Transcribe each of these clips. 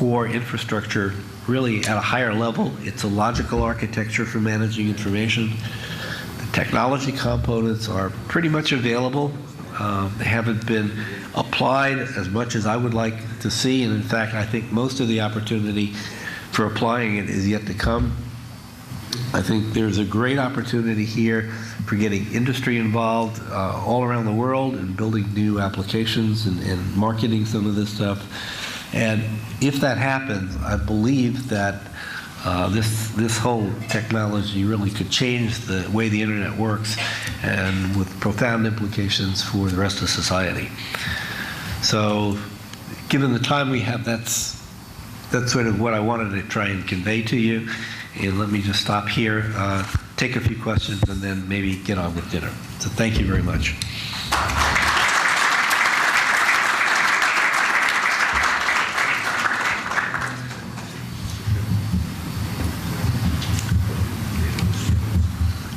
core infrastructure really at a higher level. It's a logical architecture for managing information. The technology components are pretty much available. They haven't been applied as much as I would like to see, and in fact, I think most of the opportunity for applying it is yet to come. I think there's a great opportunity here for getting industry involved all around the world and building new applications and marketing some of this stuff. And if that happens, I believe that this whole technology really could change the way the internet works, and with profound implications for the rest of society. So given the time we have, that's sort of what I wanted to try and convey to you. And let me just stop here, take a few questions, and then maybe get on with dinner. So thank you very much.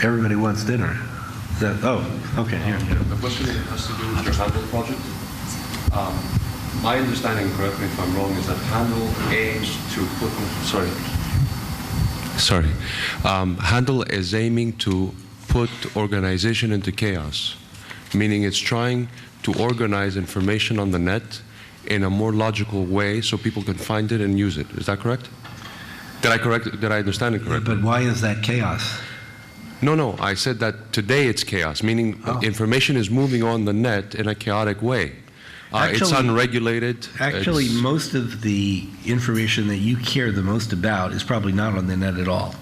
Everybody wants dinner. Is that, oh, okay, here. The question has to do with your Handle project. My understanding, correct me if I'm wrong, is that Handle aims to put, Handle is aiming to put organization into chaos, meaning it's trying to organize information on the net in a more logical way so people can find it and use it. Is that correct? Did I understand it correctly? But why is that chaos? No, I said that today it's chaos, meaning information is moving on the net in a chaotic way. It's unregulated. Actually, most of the information that you care the most about is probably not on the net at all.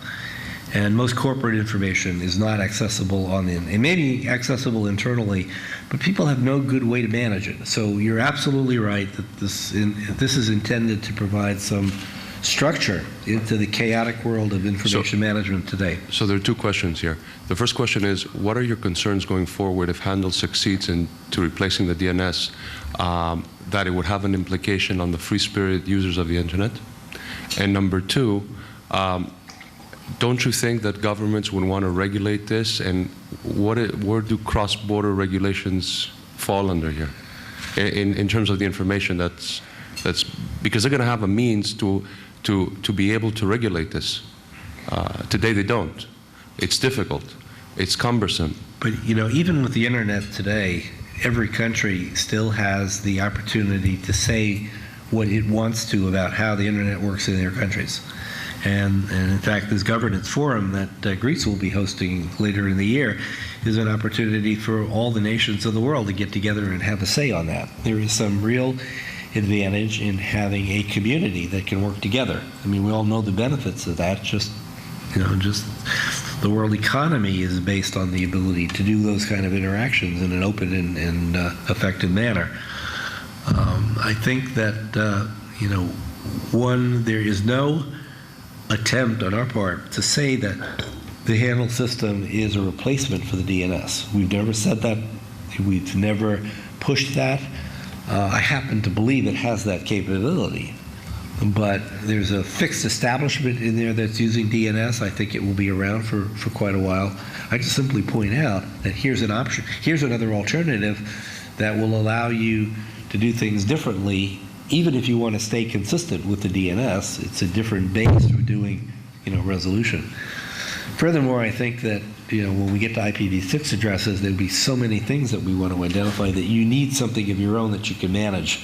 And most corporate information is not accessible on the internet. It may be accessible internally, but people have no good way to manage it. So you're absolutely right that this is intended to provide some structure into the chaotic world of information management today. So there are two questions here. The first question is, what are your concerns going forward if Handle succeeds in replacing the DNS, that it would have an implication on the free-spirited users of the internet? And number two, don't you think that governments would want to regulate this, and where do cross-border regulations fall under here in terms of the information that's because they're going to have a means to be able to regulate this. Today they don't. It's difficult. It's cumbersome. But you know, even with the internet today, every country still has the opportunity to say what it wants to about how the internet works in their countries. And in fact, this governance forum that Greece will be hosting later in the year is an opportunity for all the nations of the world to get together and have a say on that. There is some real advantage in having a community that can work together. I mean, we all know the benefits of that. Just the world economy is based on the ability to do those kind of interactions in an open and effective manner. I think that there is no attempt on our part to say that the Handle system is a replacement for the DNS. We've never said that. We've never pushed that. I happen to believe it has that capability. But there's a fixed establishment in there that's using DNS. I think it will be around for quite a while. I just simply point out that here's an option. Here's another alternative that will allow you to do things differently. Even if you want to stay consistent with the DNS, it's a different base for doing, resolution. Furthermore, I think that, when we get to IPv6 addresses, there'll be so many things that we want to identify that you need something of your own that you can manage,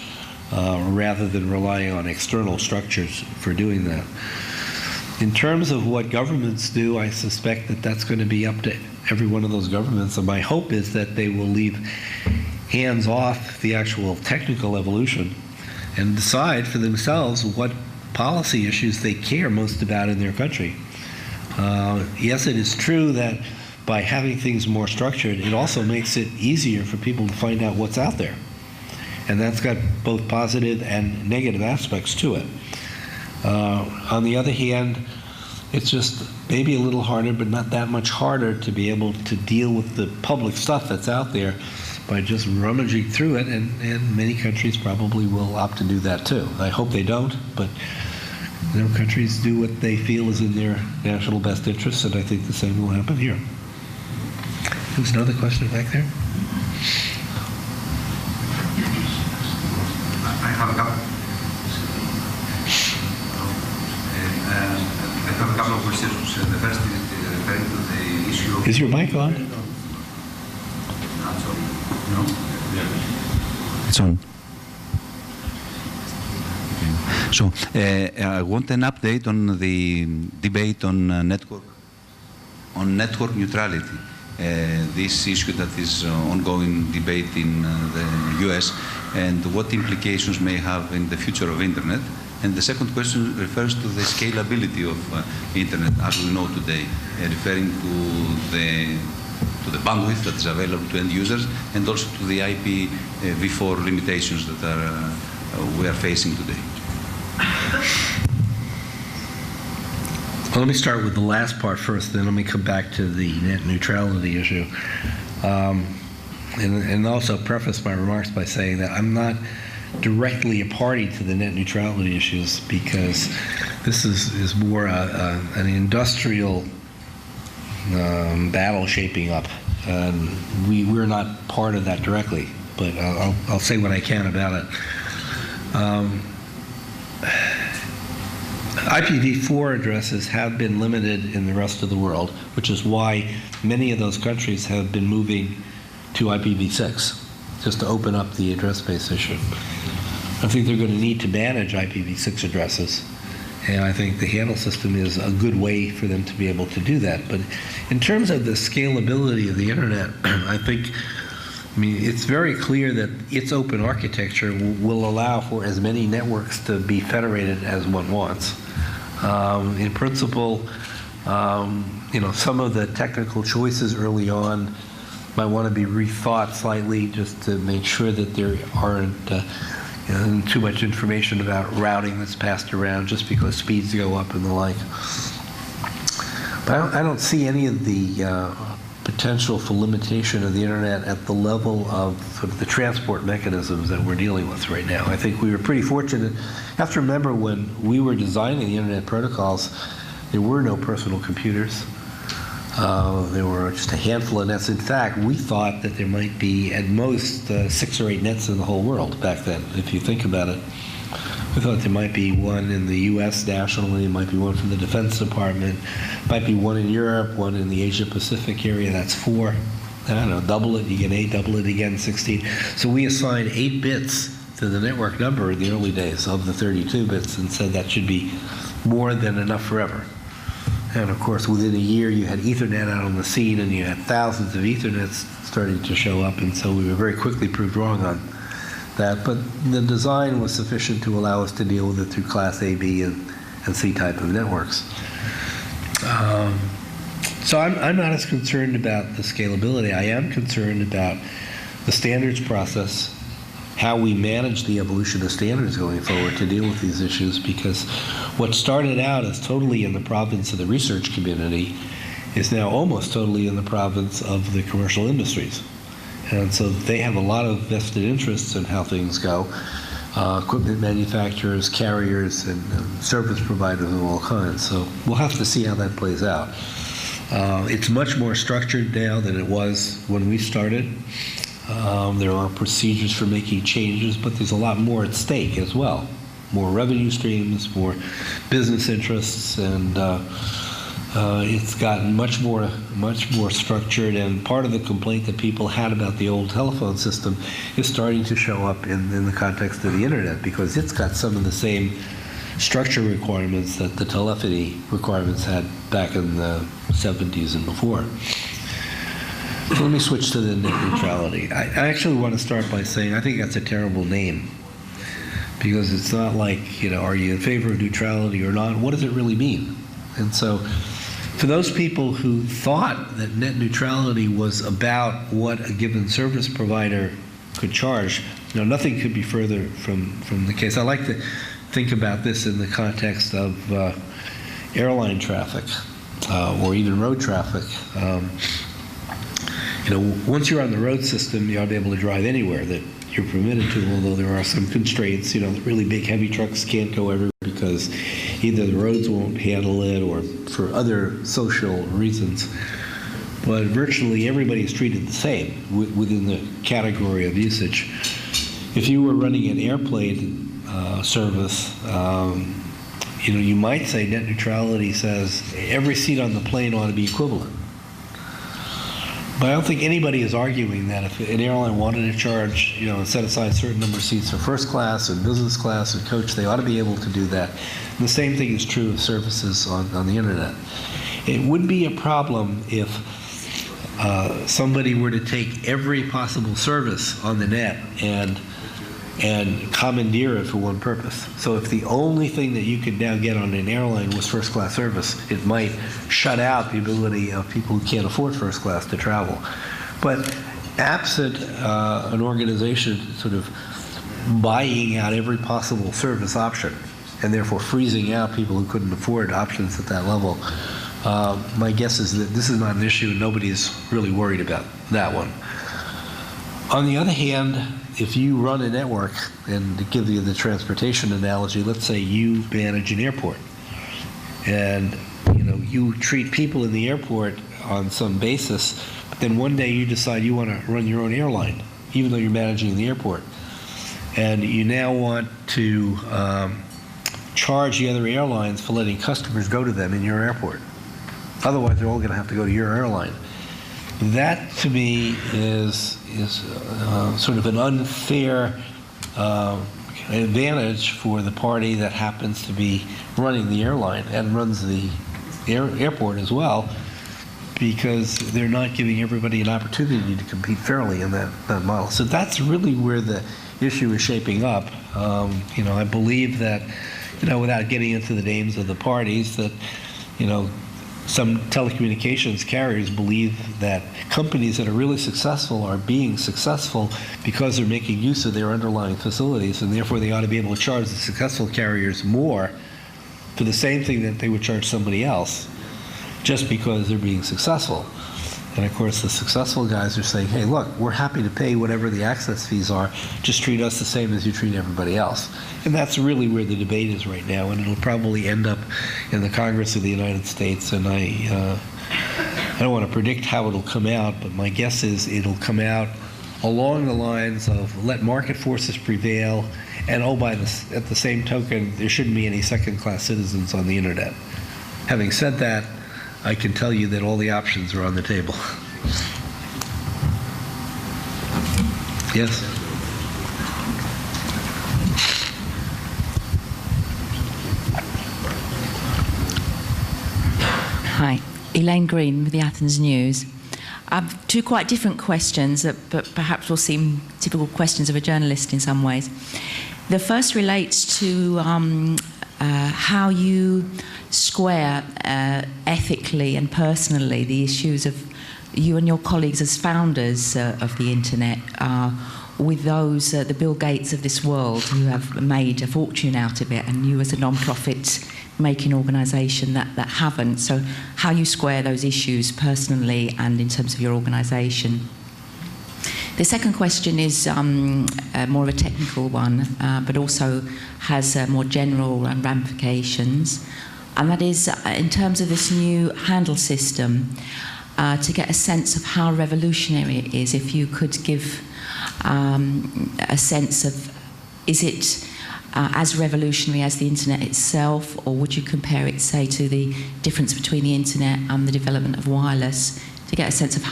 rather than relying on external structures for doing that. In terms of what governments do, I suspect that that's going to be up to every one of those governments, and my hope is that they will leave hands off the actual technical evolution and decide for themselves what policy issues they care most about in their country. Yes, it is true that by having things more structured, it also makes it easier for people to find out what's out there. And that's got both positive and negative aspects to it. On the other hand, it's just maybe a little harder, but not that much harder to be able to deal with the public stuff that's out there by just rummaging through it, and many countries probably will opt to do that too. I hope they don't, but countries do what they feel is in their national best interest, and I think the same will happen here. There's another question back there. I have a couple. One of questions. The first is referring to the issue of... Is your mic on? I'm sorry. No? Yeah. It's on. So I want an update on the debate on network neutrality. This issue that is ongoing debate in the US, and what implications may have in the future of Internet. And the second question refers to the scalability of Internet as we know today, referring to the bandwidth that is available to end users, and also to the IPv4 limitations that we are facing today. Well, let me start with the last part first, then let me come back to the net neutrality issue. And also preface my remarks by saying that I'm not directly a party to the net neutrality issues, because this is more an industrial battle shaping up. We're not part of that directly, but I'll say what I can about it. IPv4 addresses have been limited in the rest of the world, which is why many of those countries have been moving to IPv6, just to open up the address space issue. I think they're going to need to manage IPv6 addresses, and I think the handle system is a good way for them to be able to do that. But in terms of the scalability of the Internet, I mean, it's very clear that its open architecture will allow for as many networks to be federated as one wants. In principle, some of the technical choices early on might want to be rethought slightly, just to make sure that there aren't too much information about routing that's passed around just because speeds go up and the like. But I don't see any of the potential for limitation of the Internet at the level of sort of the transport mechanisms that we're dealing with right now. I think we were pretty fortunate. You have to remember, when we were designing the Internet protocols, there were no personal computers. There were just a handful of nets. In fact, we thought that there might be at most 6 or 8 nets in the whole world back then, if you think about it. We thought there might be one in the U.S. nationally, there might be one from the Defense Department, might be one in Europe, one in the Asia-Pacific area, that's 4. I don't know, double it, you get 8, double it again, 16. So we assigned 8 bits to the network number in the early days of the 32 bits and said that should be more than enough forever. And of course, within a year, you had Ethernet out on the scene, and you had thousands of Ethernets starting to show up, and so we were very quickly proved wrong on that. But the design was sufficient to allow us to deal with it through Class A, B, and C type of networks. So I'm not as concerned about the scalability. I am concerned about the standards process, how we manage the evolution of standards going forward to deal with these issues, because what started out as totally in the province of the research community is now almost totally in the province of the commercial industries. And so they have a lot of vested interests in how things go. Equipment manufacturers, carriers, and service providers of all kinds. So we'll have to see how that plays out. It's much more structured now than it was when we started. There are procedures for making changes, but there's a lot more at stake as well. More revenue streams, more business interests, and it's gotten much more structured. And part of the complaint that people had about the old telephone system is starting to show up in the context of the Internet, because it's got some of the same structure requirements that the telephony requirements had back in the 70s and before. So let me switch to the net neutrality. I actually want to start by saying I think that's a terrible name, because it's not like, are you in favor of neutrality or not? What does it really mean? And so for those people who thought that net neutrality was about what a given service provider could charge, nothing could be further from the case. I like to think about this in the context of airline traffic or even road traffic. Once you're on the road system, you ought to be able to drive anywhere that you're permitted to, although there are some constraints. The really big heavy trucks can't go everywhere because either the roads won't handle it or for other social reasons. But virtually everybody is treated the same within the category of usage. If you were running an airplane service, you might say net neutrality says every seat on the plane ought to be equivalent. But I don't think anybody is arguing that if an airline wanted to charge, and set aside a certain number of seats for first class and business class and coach, they ought to be able to do that. And the same thing is true of services on the internet. It would be a problem if somebody were to take every possible service on the net and commandeer it for one purpose. So if the only thing that you could now get on an airline was first class service, it might shut out the ability of people who can't afford first class to travel. But absent an organization sort of buying out every possible service option and therefore freezing out people who couldn't afford options at that level, my guess is that this is not an issue and nobody's really worried about that one. On the other hand, if you run a network, and to give you the transportation analogy, let's say you manage an airport, and you treat people in the airport on some basis, but then one day you decide you want to run your own airline, even though you're managing the airport, and you now want to charge the other airlines for letting customers go to them in your airport. Otherwise, they're all going to have to go to your airline. That, to me, is sort of an unfair advantage for the party that happens to be running the airline and runs the airport as well, because they're not giving everybody an opportunity to compete fairly in that model. So that's really where the issue is shaping up. I believe that, without getting into the names of the parties, that, some telecommunications carriers believe that companies that are really successful are being successful because they're making use of their underlying facilities, and therefore they ought to be able to charge the successful carriers more for the same thing that they would charge somebody else just because they're being successful. And of course the successful guys are saying, hey, look, we're happy to pay whatever the access fees are, just treat us the same as you treat everybody else. And that's really where the debate is right now, and it'll probably end up in the Congress of the United States. And I don't want to predict how it'll come out, but my guess is it'll come out along the lines of let market forces prevail, and at the same token, there shouldn't be any second-class citizens on the internet. Having said that, I can tell you that all the options are on the table. Yes? Hi, Elaine Green with the Athens News. I have two quite different questions, but perhaps will seem typical questions of a journalist in some ways. The first relates to how you square ethically and personally the issues of you and your colleagues as founders of the internet with those, the Bill Gates of this world, who have made a fortune out of it, and you as a non-profit making organisation that haven't. So how you square those issues personally and in terms of your organisation. The second question is more of a technical one, but also has more general ramifications. And that is, in terms of this new handle system, to get a sense of how revolutionary it is, if you could give a sense of, is it as revolutionary as the internet itself, or would you compare it, say, to the difference between the internet and the development of wireless, to get a sense of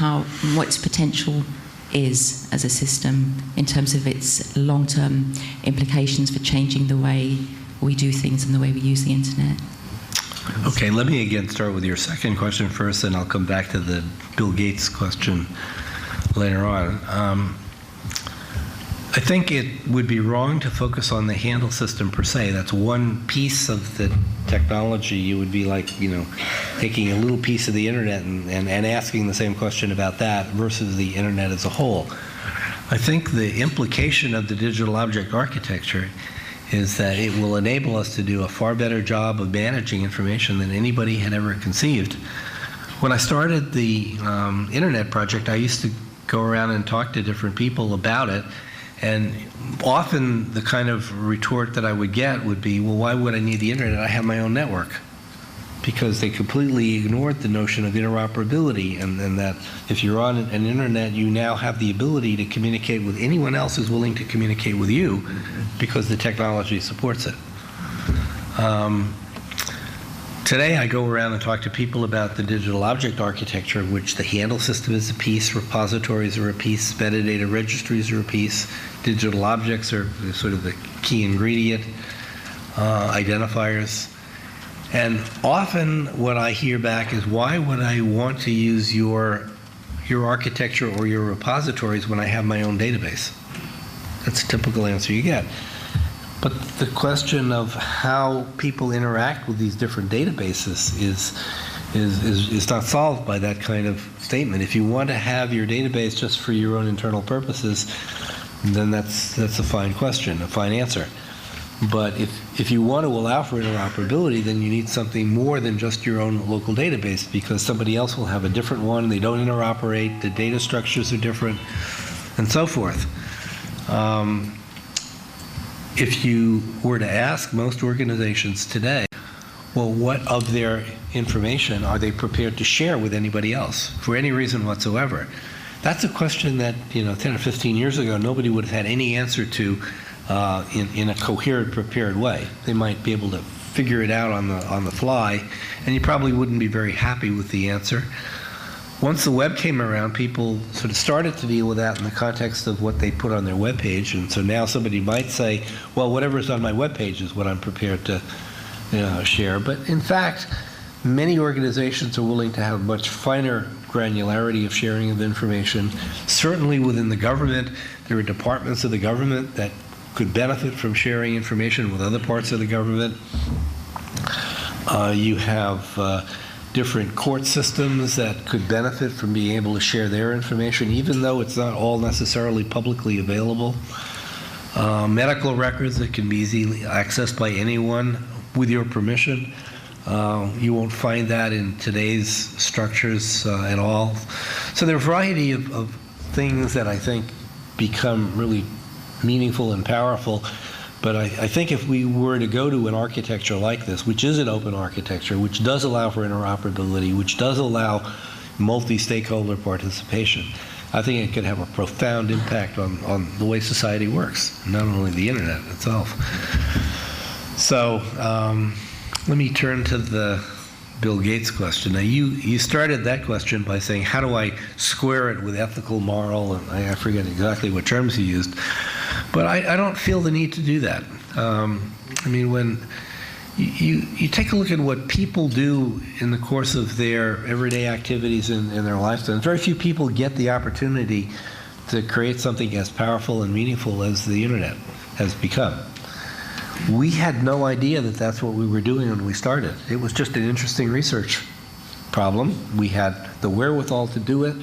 what its potential is as a system in terms of its long-term implications for changing the way we do things and the way we use the internet? Okay, let me again start with your second question first, and I'll come back to the Bill Gates question later on. I think it would be wrong to focus on the handle system per se. That's one piece of the technology. It would be like, taking a little piece of the internet and asking the same question about that versus the internet as a whole. I think the implication of the digital object architecture is that it will enable us to do a far better job of managing information than anybody had ever conceived. When I started the internet project, I used to go around and talk to different people about it, and often the kind of retort that I would get would be, well, why would I need the internet? I have my own network. Because they completely ignored the notion of interoperability, and that if you're on an internet, you now have the ability to communicate with anyone else who's willing to communicate with you because the technology supports it. Today I go around and talk to people about the digital object architecture, which the handle system is a piece, repositories are a piece, metadata registries are a piece, digital objects are sort of the key ingredient, identifiers. And often what I hear back is, why would I want to use your architecture or your repositories when I have my own database? That's a typical answer you get. But the question of how people interact with these different databases is not solved by that kind of statement. If you want to have your database just for your own internal purposes, then that's a fine question, a fine answer. But if you want to allow for interoperability, then you need something more than just your own local database, because somebody else will have a different one, they don't interoperate, the data structures are different, and so forth. If you were to ask most organizations today, well, what of their information are they prepared to share with anybody else for any reason whatsoever? That's a question that, 10 or 15 years ago, nobody would have had any answer to in a coherent, prepared way. They might be able to figure it out on the fly, and you probably wouldn't be very happy with the answer. Once the web came around, people sort of started to deal with that in the context of what they put on their web page, and so now somebody might say, well, whatever's on my web page is what I'm prepared to share. But in fact, many organizations are willing to have much finer granularity of sharing of information. Certainly within the government, there are departments of the government that could benefit from sharing information with other parts of the government. You have different court systems that could benefit from being able to share their information, even though it's not all necessarily publicly available. Medical records that can be easily accessed by anyone with your permission. You won't find that in today's structures at all. So there are a variety of things that I think become really meaningful and powerful. But I think if we were to go to an architecture like this, which is an open architecture, which does allow for interoperability, which does allow multi-stakeholder participation, I think it could have a profound impact on the way society works, not only the internet itself. So let me turn to the Bill Gates question. Now you started that question by saying, how do I square it with ethical, moral, and I forget exactly what terms you used. But I don't feel the need to do that. When you take a look at what people do in the course of their everyday activities in their lifetime, very few people get the opportunity to create something as powerful and meaningful as the internet has become. We had no idea that that's what we were doing when we started. It was just an interesting research problem. We had the wherewithal to do it.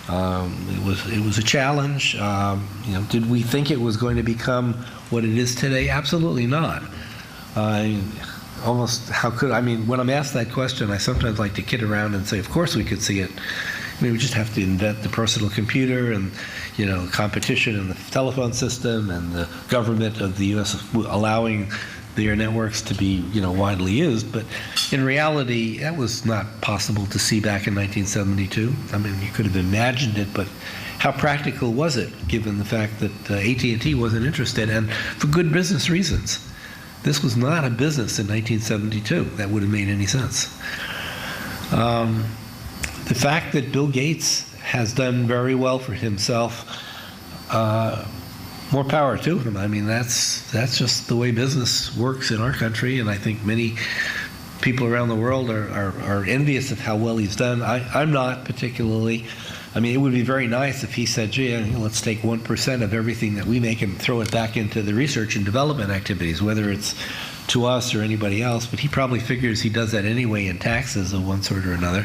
It was a challenge. Did we think it was going to become what it is today? Absolutely not. When I'm asked that question, I sometimes like to kid around and say, of course we could see it. We just have to invent the personal computer and, competition in the telephone system and the government of the U.S. allowing their networks to be, widely used. But in reality, that was not possible to see back in 1972. You could have imagined it, but how practical was it, given the fact that AT&T wasn't interested, and for good business reasons. This was not a business in 1972 that would have made any sense. The fact that Bill Gates has done very well for himself, more power to him. That's just the way business works in our country, and I think many people around the world are envious of how well he's done. I'm not particularly. It would be very nice if he said, gee, let's take 1% of everything that we make and throw it back into the research and development activities, whether it's to us or anybody else. But he probably figures he does that anyway in taxes of one sort or another,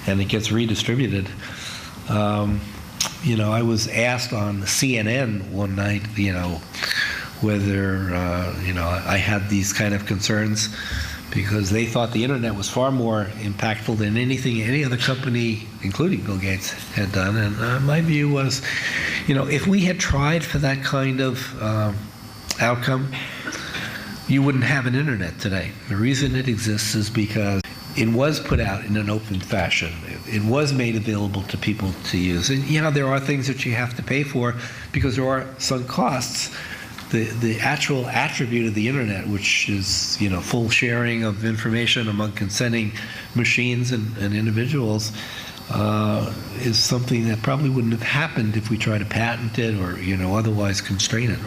and it gets redistributed. I was asked on CNN one night, whether, I had these kind of concerns, because they thought the internet was far more impactful than anything any other company, including Bill Gates, had done. And my view was, if we had tried for that kind of outcome, you wouldn't have an internet today. The reason it exists is because it was put out in an open fashion. It was made available to people to use. And there are things that you have to pay for because there are some costs. the actual attribute of the internet, which is, you know, full sharing of information among consenting machines and individuals, is something that probably wouldn't have happened if we tried to patent it or, you know, otherwise constrain it.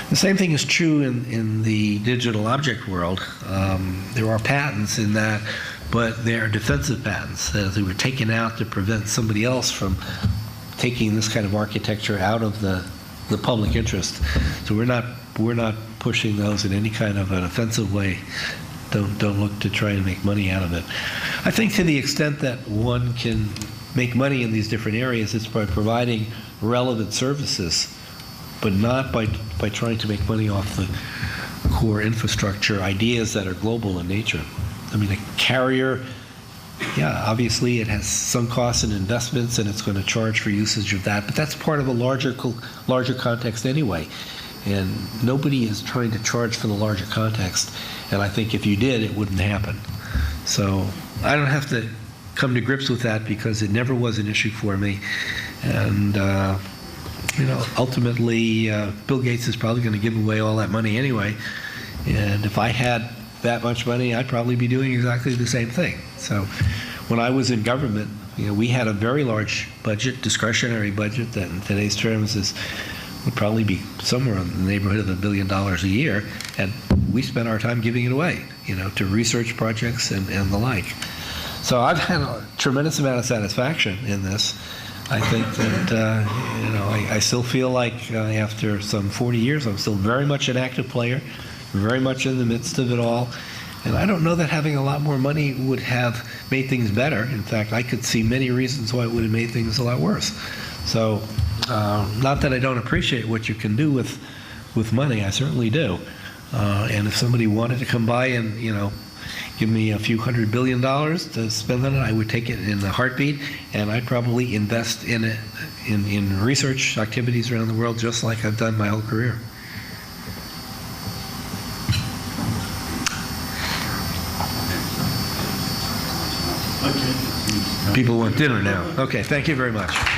The same thing is true in the digital object world. There are patents in that, but they are defensive patents. They were taken out to prevent somebody else from taking this kind of architecture out of the public interest. So we're not pushing those in any kind of an offensive way. Don't look to try and make money out of it. I think to the extent that one can make money in these different areas, it's by providing relevant services, but not by trying to make money off the core infrastructure ideas that are global in nature. I mean, a carrier, yeah, obviously it has some costs and investments, and it's going to charge for usage of that, but that's part of a larger context anyway. And nobody is trying to charge for the larger context, and I think if you did, it wouldn't happen. So I don't have to come to grips with that because it never was an issue for me. And you know, ultimately, Bill Gates is probably going to give away all that money anyway, and if I had that much money, I'd probably be doing exactly the same thing. So when I was in government, you know, we had a very large budget, discretionary budget, that in today's terms would probably be somewhere in the neighborhood of $1 billion a year, and we spent our time giving it away, you know, to research projects and the like. So I've had a tremendous amount of satisfaction in this. I think that, you know, I still feel like after some 40 years, I'm still very much an active player, very much in the midst of it all. And I don't know that having a lot more money would have made things better. In fact, I could see many reasons why it would have made things a lot worse. So not that I don't appreciate what you can do with money, I certainly do. And if somebody wanted to come by and, you know, give me a few $100 billion to spend on it, I would take it in a heartbeat, and I'd probably invest in it in research activities around the world, just like I've done my whole career. People want dinner now. Okay, thank you very much.